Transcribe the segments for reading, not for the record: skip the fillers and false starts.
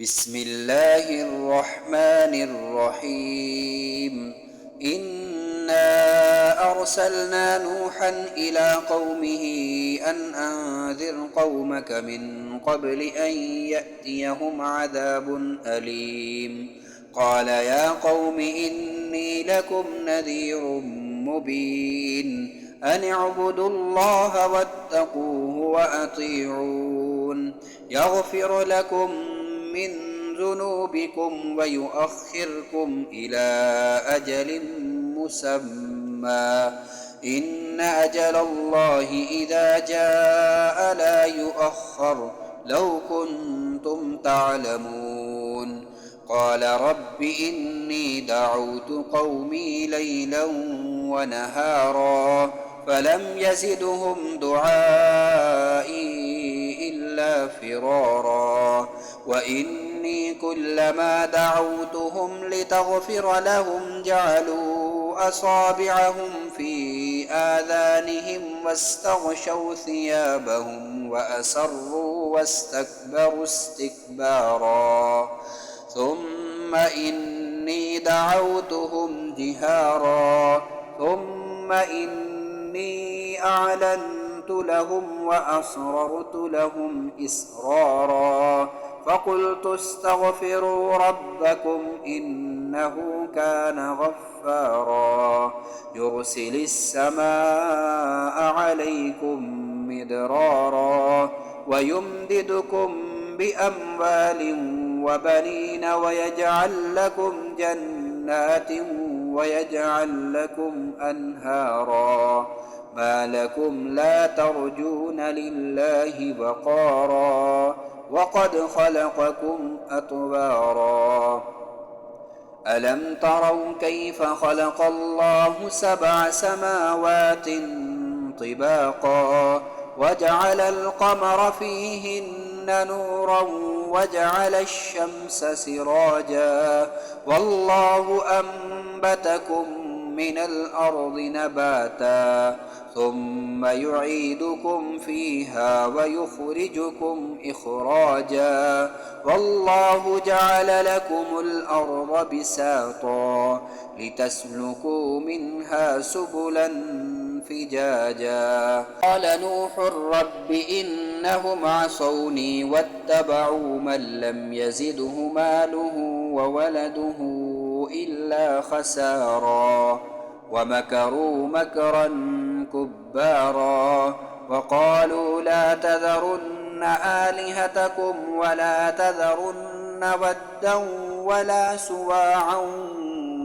بسم الله الرحمن الرحيم إنا أرسلنا نوحا إلى قومه أن أنذر قومك من قبل أن يأتيهم عذاب أليم قال يا قوم إني لكم نذير مبين أن اعبدوا الله واتقوه وأطيعون يغفر لكم من ذنوبكم ويؤخركم إلى أجل مسمى إن أجل الله إذا جاء لا يؤخر لو كنتم تعلمون قال رب إني دعوت قومي ليلا ونهارا فلم يزدهم دعائي إلا فرارا وإني كلما دعوتهم لتغفر لهم جعلوا أصابعهم في آذانهم واستغشوا ثيابهم وأسروا واستكبروا استكبارا ثم إني دعوتهم جهارا ثم إني أعلنت لهم وأسررت لهم إسرارا فقلت استغفروا ربكم إنه كان غفارا يرسل السماء عليكم مدرارا ويمددكم بأموال وبنين ويجعل لكم جنات ويجعل لكم أنهارا ما لكم لا ترجون لله وقارا وقد خلقكم أطوارا ألم تروا كيف خلق الله سبع سماوات طباقا وجعل القمر فيهن نورا وجعل الشمس سراجا والله أنبتكم من الأرض نباتا ثم يعيدكم فيها ويخرجكم إخراجا والله جعل لكم الأرض بساطا لتسلكوا منها سبلا فجاجا قال نوح رب إنهم عصوني واتبعوا من لم يزده ماله وولده إلا خسارا ومكروا مكرا كبارا وقالوا لا تذرن آلهتكم ولا تذرن ودا ولا سواعا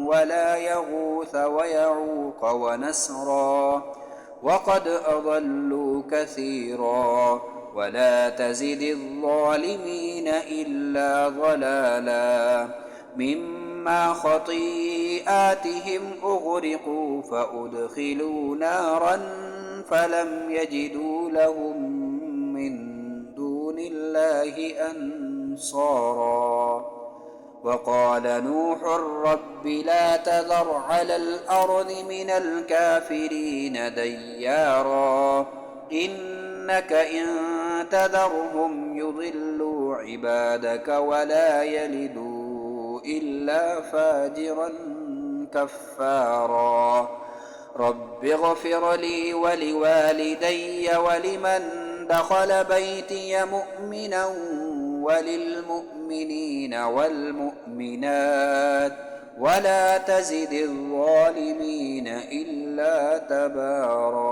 ولا يغوث ويعوق ونسرا وقد أضلوا كثيرا ولا تزد الظالمين إلا ضلالا مما خطيئاتهم أغرقوا فأدخلوا نارا فلم يجدوا لهم من دون الله أنصارا وقال نوح رب لا تذر على الأرض من الكافرين ديارا إنك إن تذرهم يضلوا عبادك ولا يلدوا إلا فاجرا كفارا رب اغفر لي ولوالدي ولمن دخل بيتي مؤمنا وللمؤمنين والمؤمنات ولا تزد الظالمين إلا تبارا.